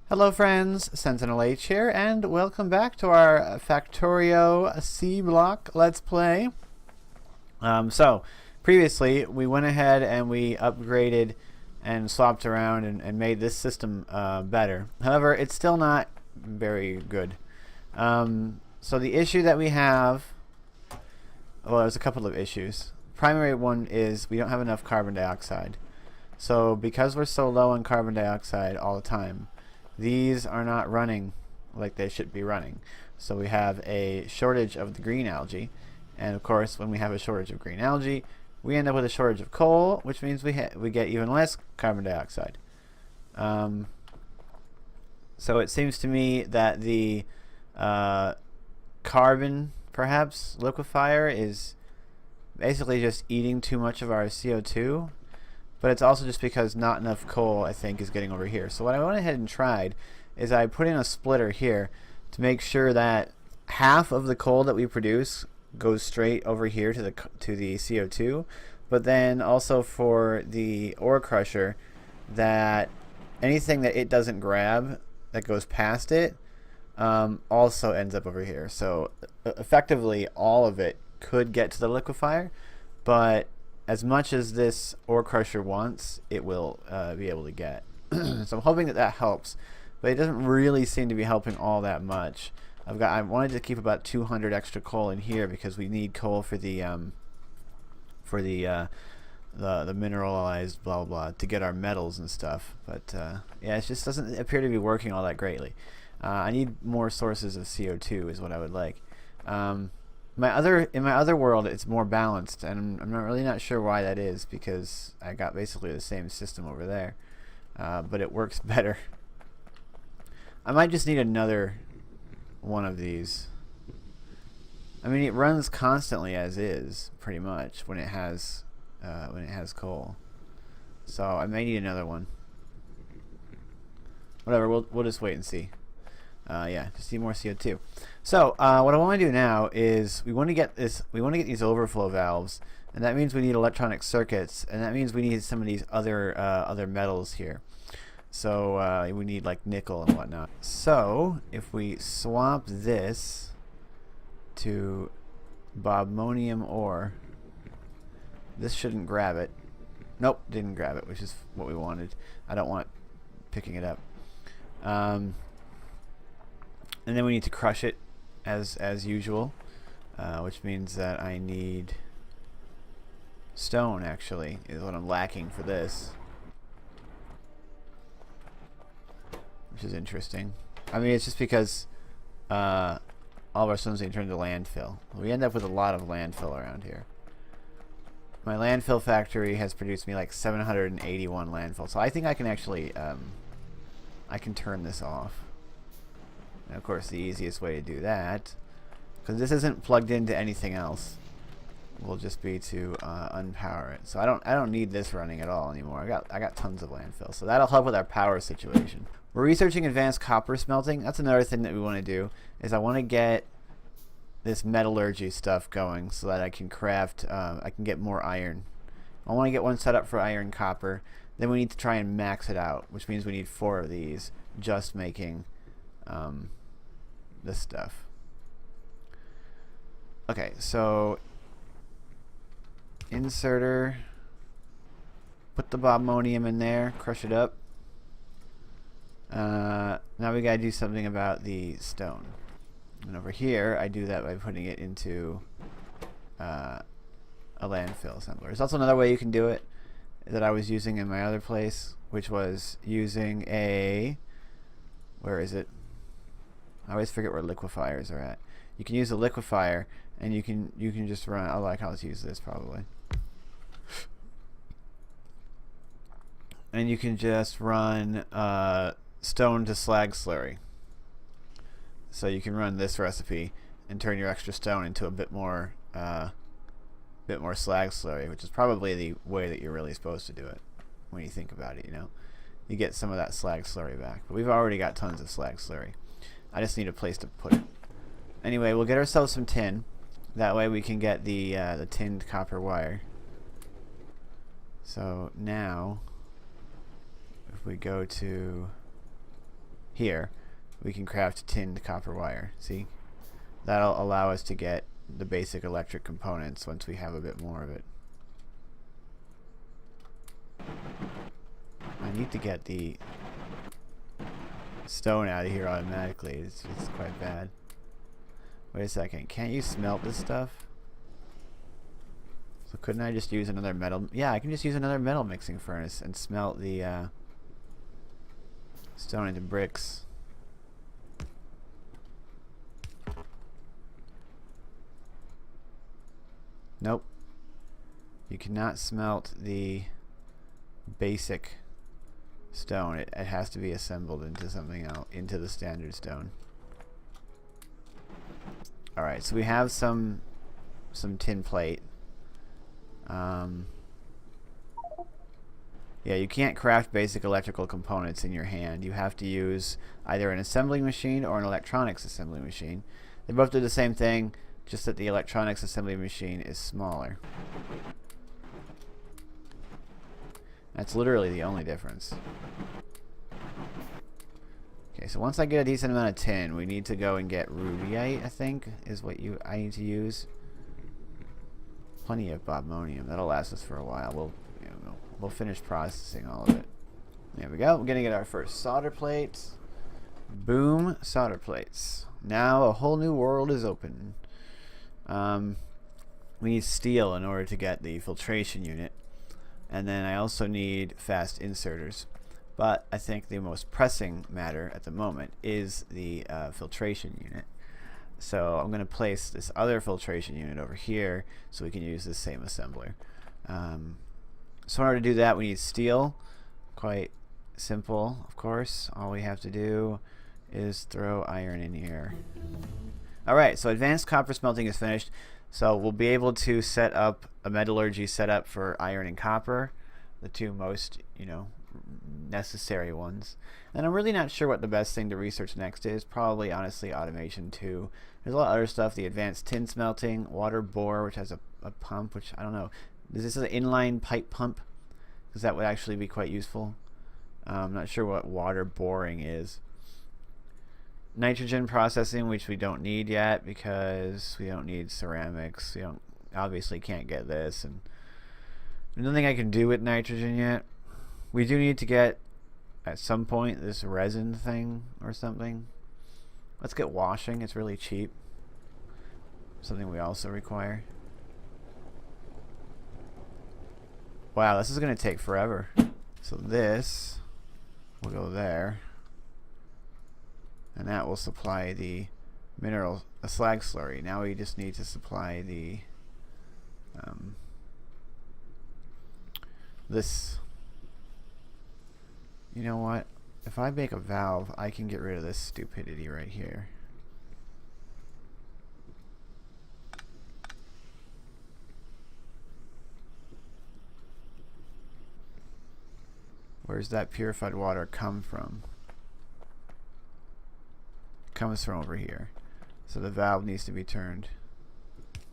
Hello friends, SentinalH here, and welcome back to our Factorio Seablock Let's Play. So, previously we went ahead and we upgraded and swapped around and made this system better. However, it's still not very good. So the issue that we have, well, there's a couple of issues. Primary one is we don't have enough carbon dioxide. So because we're so low on carbon dioxide all the time, these are not running like they should be running. So we have a shortage of the green algae, and of course when we have a shortage of green algae, we end up with a shortage of coal, which means we get even less carbon dioxide. So it seems to me that the carbon, perhaps, liquefier is basically just eating too much of our CO2. But it's also just because not enough coal, I think, is getting over here. So what I went ahead and tried is I put in a splitter here to make sure that half of the coal that we produce goes straight over here to the CO2. But then also for the ore crusher, that anything that it doesn't grab that goes past it also ends up over here. So effectively, all of it could get to the liquefier, but as much as this ore crusher wants, it will be able to get. So I'm hoping that that helps, but it doesn't really seem to be helping all that much. I wanted to keep about 200 extra coal in here because we need coal for the mineralized blah blah to get our metals and stuff. But yeah, it just doesn't appear to be working all that greatly. I need more sources of CO2 is what I would like. In my other world, it's more balanced, and I'm really not sure why that is, because I got basically the same system over there, but it works better. I might just need another one of these. I mean, it runs constantly as is, pretty much, when it has coal. So I may need another one. Whatever, we'll just wait and see. Yeah, just need more CO2. So what I want to do now is we want to get these overflow valves, and that means we need electronic circuits, and that means we need some of these other metals here. So we need like nickel and whatnot. So if we swap this to bobmonium ore, this shouldn't grab it. Nope, didn't grab it, which is what we wanted. I don't want picking it up. And then we need to crush it as usual, which means that I need stone, actually, is what I'm lacking for this, which is interesting. I mean, it's just because all of our stones get turned into landfill. We end up with a lot of landfill around here. My landfill factory has produced me like 781 landfill, so I think I can actually I can turn this off. And of course, the easiest way to do that, because this isn't plugged into anything else, will just be to unpower it. So I don't need this running at all anymore. I got tons of landfill, so that'll help with our power situation. We're researching advanced copper smelting. That's another thing that we want to do. Is I want to get this metallurgy stuff going so that I can craft. I can get more iron. I want to get one set up for iron copper. Then we need to try and max it out, which means we need 4 of these just making this stuff. Okay, so inserter, put the bobmonium in there, crush it up. Now we gotta do something about the stone. And over here, I do that by putting it into a landfill assembler. There's also another way you can do it that I was using in my other place, which was using a, where is it? I always forget where liquefiers are at. You can use a liquefier, and you can just run. I like how to use this probably. And you can just run stone to slag slurry. So you can run this recipe and turn your extra stone into a bit more slag slurry, which is probably the way that you're really supposed to do it when you think about it. You know, you get some of that slag slurry back. But we've already got tons of slag slurry. I just need a place to put it. Anyway, we'll get ourselves some tin. That way we can get the tinned copper wire. So now if we go to here, we can craft tinned copper wire. See? That'll allow us to get the basic electric components once we have a bit more of it. I need to get the stone out of here automatically. It's quite bad. Wait a second. Can't you smelt this stuff? So couldn't I just use another metal? Yeah, I can just use another metal mixing furnace and smelt the stone into bricks. Nope. You cannot smelt the basic stone. It has to be assembled into something else, into the standard stone. Alright, so we have some tin plate. Yeah, you can't craft basic electrical components in your hand. You have to use either an assembling machine or an electronics assembly machine. They both do the same thing, just that the electronics assembly machine is smaller. That's literally the only difference. Okay, so once I get a decent amount of tin, we need to go and get rubyite, I think, is what I need to use. Plenty of bobmonium. That'll last us for a while. We'll finish processing all of it. There we go. We're gonna get our first solder plates. Boom, solder plates. Now a whole new world is open. We need steel in order to get the filtration unit. And then I also need fast inserters. But I think the most pressing matter at the moment is the filtration unit. So I'm going to place this other filtration unit over here so we can use the same assembler. So in order to do that, we need steel. Quite simple, of course. All we have to do is throw iron in here. Alright, so advanced copper smelting is finished. So we'll be able to set up a metallurgy setup for iron and copper, the two most, necessary ones. And I'm really not sure what the best thing to research next is. Probably, honestly, automation too. There's a lot of other stuff. The advanced tin smelting, water bore, which has a pump, which I don't know. Is this an inline pipe pump? Because that would actually be quite useful. I'm not sure what water boring is. Nitrogen processing, which we don't need yet because we don't need ceramics. We obviously can't get this, and there's nothing I can do with nitrogen yet. We do need to get at some point this resin thing or something. Let's get washing. It's really cheap. Something we also require. Wow, this is going to take forever. So this will go there. And that will supply the mineral, a slag slurry. Now we just need to supply the this. You know what? If I make a valve, I can get rid of this stupidity right here. Where's that purified water come from? Comes from over here. So the valve needs to be turned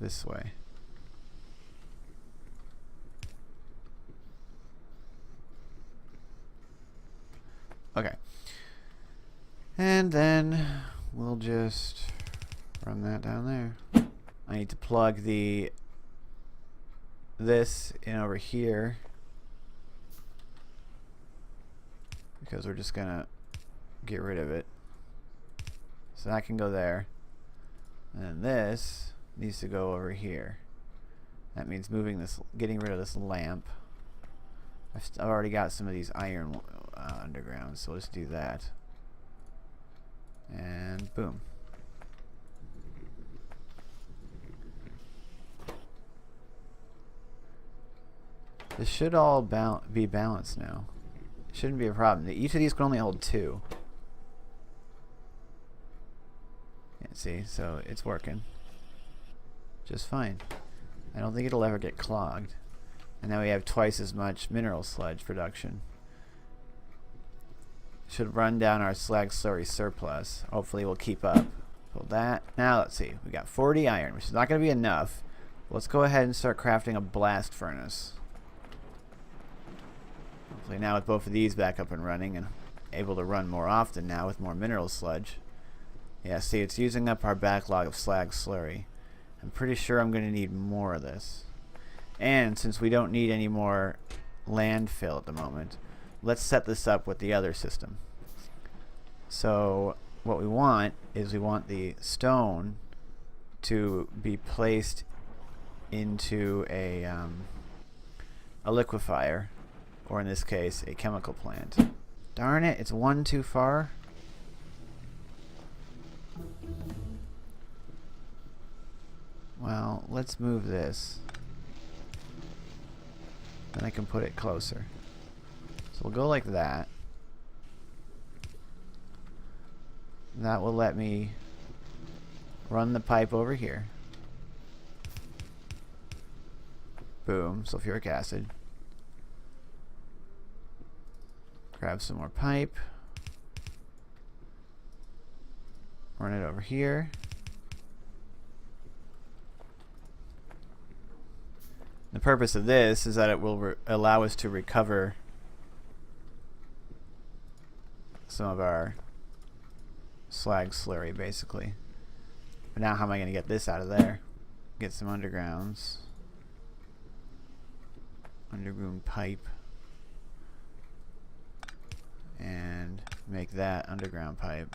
this way. Okay. And then we'll just run that down there. I need to plug this in over here because we're just gonna get rid of it. So that can go there. And then this needs to go over here. That means moving this, getting rid of this lamp. I've already got some of these iron underground, so let's do that. And boom. This should all be balanced now. It shouldn't be a problem. Each of these can only hold 2. Yeah, see, so it's working just fine. I don't think it'll ever get clogged. And now we have twice as much mineral sludge production. Should run down our slag slurry surplus. Hopefully we'll keep up. Pull that. Now let's see. We got 40 iron, which is not going to be enough. Let's go ahead and start crafting a blast furnace. So now with both of these back up and running and able to run more often now with more mineral sludge. Yeah, see, it's using up our backlog of slag slurry. I'm pretty sure I'm going to need more of this. And since we don't need any more landfill at the moment, let's set this up with the other system. So what we want is we want the stone to be placed into a liquefier, or in this case a chemical plant. Darn it, it's one too far. Well, let's move this. Then I can put it closer. So we'll go like that. That will let me run the pipe over here. Boom, sulfuric acid. Grab some more pipe. Run it over here. The purpose of this is that it will allow us to recover some of our slag slurry, basically. But now how am I going to get this out of there? Get some undergrounds. Underground pipe. And make that underground pipe.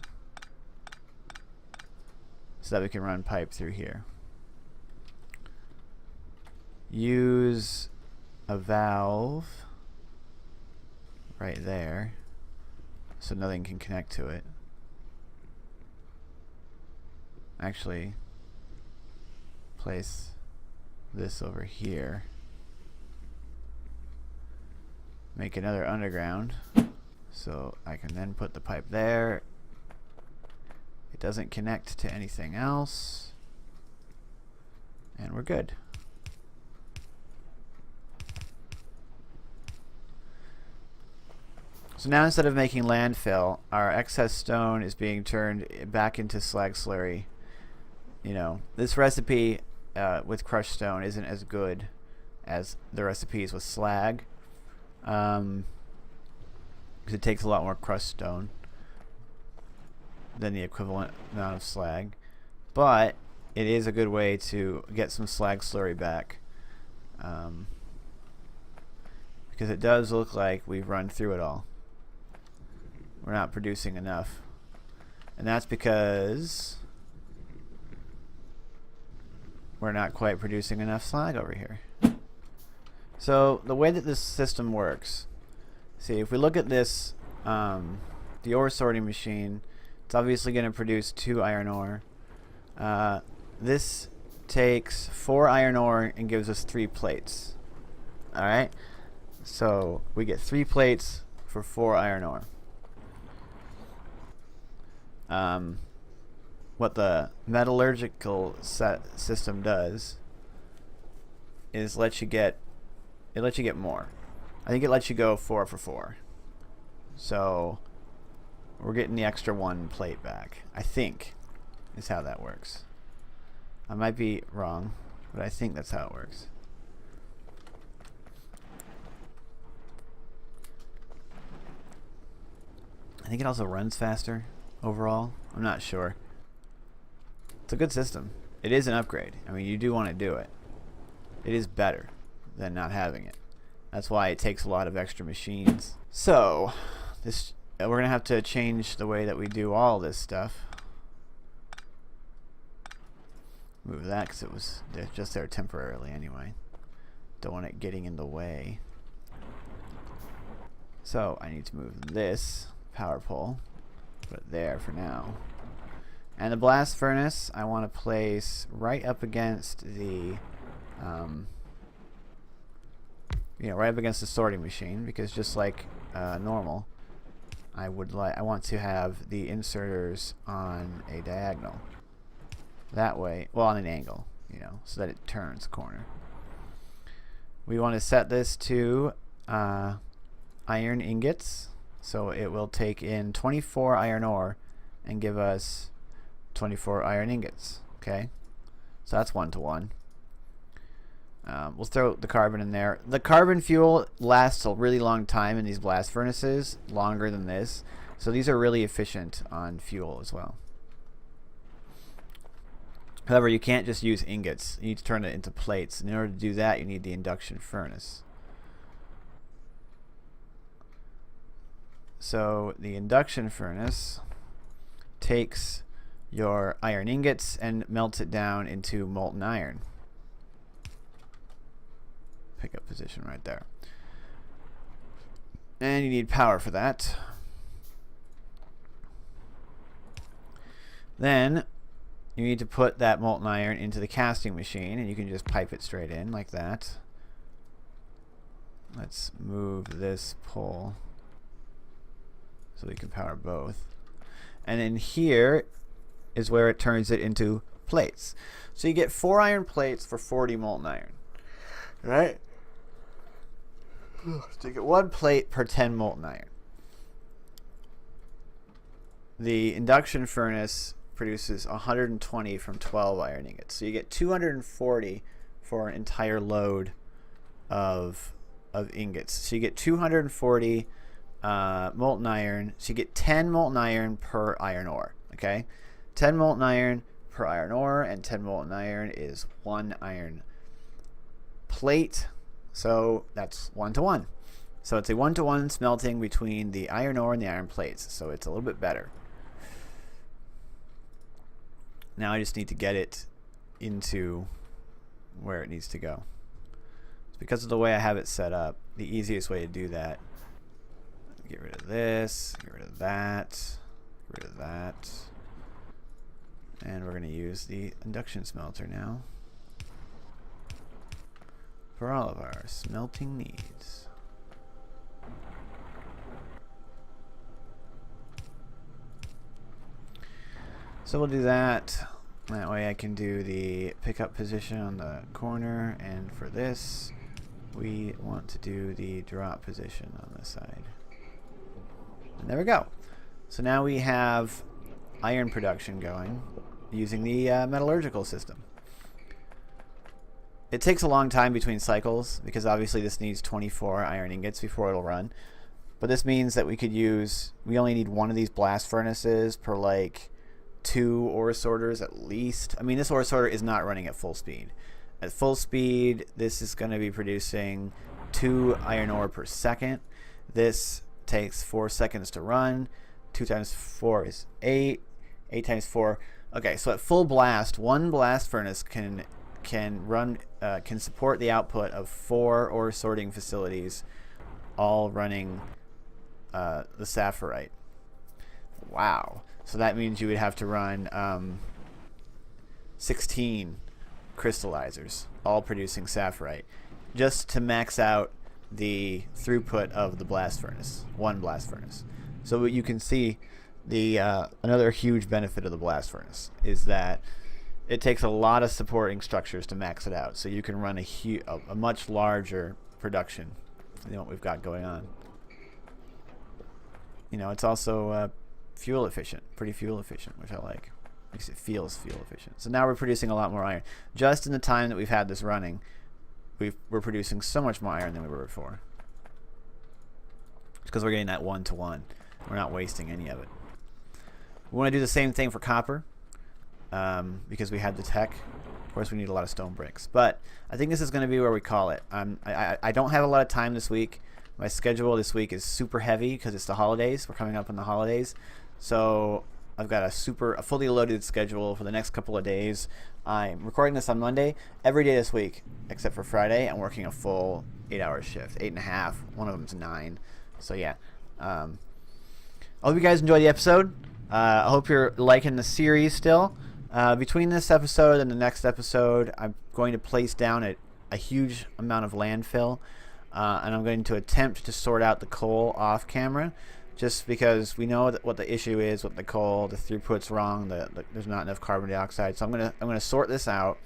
So that we can run pipe through here. Use a valve right there so nothing can connect to it. Actually, place this over here. Make another underground so I can then put the pipe there. It doesn't connect to anything else, and we're good. So now instead of making landfill, our excess stone is being turned back into slag slurry. You know, this recipe with crushed stone isn't as good as the recipes with slag, because it takes a lot more crushed stone than the equivalent amount of slag. But it is a good way to get some slag slurry back, because it does look like we've run through it all. We're not producing enough, and that's because we're not quite producing enough slag over here. So the way that this system works, see, if we look at this, the ore sorting machine, it's obviously going to produce 2 iron ore. This takes 4 iron ore and gives us 3 plates. Alright, so we get 3 plates for 4 iron ore. What the metallurgical system does is it lets you get more. I think it lets you go 4 for 4. So we're getting the extra 1 plate back, I think, is how that works. I might be wrong, but I think that's how it works. I think it also runs faster overall. I'm not sure. It's a good system. It is an upgrade. I mean, you do want to do it. It is better than not having it. That's why it takes a lot of extra machines. So this we're gonna have to change the way that we do all this stuff. Move that because it was just there temporarily anyway. Don't want it getting in the way. So I need to move this power pole, put it there for now. And the blast furnace I want to place right up against the right up against the sorting machine, because just like normal, I want to have the inserters on a diagonal. That way, well, on an angle, so that it turns the corner. We want to set this to iron ingots, so it will take in 24 iron ore and give us 24 iron ingots. Okay, so that's 1 to 1. We'll throw the carbon in there. The carbon fuel lasts a really long time in these blast furnaces, longer than this. So these are really efficient on fuel as well. However, you can't just use ingots. You need to turn it into plates. And in order to do that, you need the induction furnace. So the induction furnace takes your iron ingots and melts it down into molten iron. Pick up position right there. And you need power for that. Then you need to put that molten iron into the casting machine, and you can just pipe it straight in like that. Let's move this pole so we can power both. And in here is where it turns it into plates. So you get 4 iron plates for 40 molten iron. Right? So you get 1 plate per 10 molten iron. The induction furnace produces 120 from 12 iron ingots. So you get 240 for an entire load of ingots. So you get 240 molten iron. So you get 10 molten iron per iron ore. Okay? 10 molten iron per iron ore, and 10 molten iron is 1 iron plate. So that's 1-to-1. So it's a 1-to-1 smelting between the iron ore and the iron plates. So it's a little bit better. Now I just need to get it into where it needs to go. It's because of the way I have it set up. The easiest way to do that. Get rid of this. Get rid of that. Get rid of that. And we're going to use the induction smelter now for all of our smelting needs. So we'll do that. That way I can do the pickup position on the corner, and for this we want to do the drop position on this side. And there we go. So now we have iron production going using the metallurgical system. It takes a long time between cycles because obviously this needs 24 iron ingots before it'll run. But this means that we only need 1 of these blast furnaces per like 2 ore sorters at least. I mean, this ore sorter is not running at full speed. At full speed, this is going to be producing 2 iron ore per second. This takes 4 seconds to run. 2 times 4 is 8. 8 times 4. Okay, so at full blast, 1 blast furnace can support the output of 4 ore sorting facilities, all running the saphirite. Wow. So that means you would have to run 16 crystallizers, all producing saphirite, just to max out the throughput of the blast furnace, 1 blast furnace. So what you can see, the another huge benefit of the blast furnace is that it takes a lot of supporting structures to max it out. So you can run a much larger production than what we've got going on. You know, it's also fuel efficient, pretty fuel efficient, which I like. Makes it feels fuel efficient. So now we're producing a lot more iron. Just in the time that we've had this running, we're producing so much more iron than we were before. It's because we're getting that 1-to-1. We're not wasting any of it. We want to do the same thing for copper because we had the tech. Of course, we need a lot of stone bricks. But I think this is going to be where we call it. I don't have a lot of time this week. My schedule this week is super heavy because it's the holidays. We're coming up on the holidays. So I've got a fully loaded schedule for the next couple of days. I'm recording this on Monday. Every day this week, except for Friday, I'm working a full 8-hour shift. 8.5. One of them's 9. So yeah. I hope you guys enjoyed the episode. I hope you're liking the series still. Between this episode and the next episode, I'm going to place down a huge amount of landfill. And I'm going to attempt to sort out the coal off camera, just because we know what the issue is with the coal. The throughput's wrong. There's not enough carbon dioxide. So I'm gonna sort this out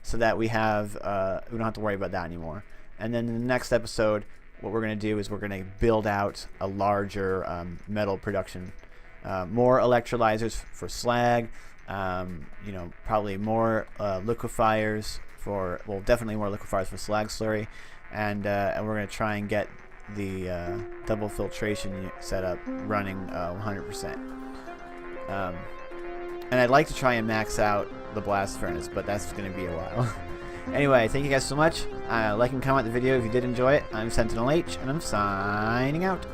so that we don't have to worry about that anymore. And then in the next episode, what we're gonna do is we're gonna build out a larger metal production, more electrolyzers for slag. Probably more liquefiers for, well, definitely more liquefiers for slag slurry, and we're going to try and get the double filtration setup running 100%. And I'd like to try and max out the blast furnace, but that's going to be a while. Anyway, thank you guys so much. Like and comment the video if you did enjoy it. I'm Sentinel H, and I'm signing out.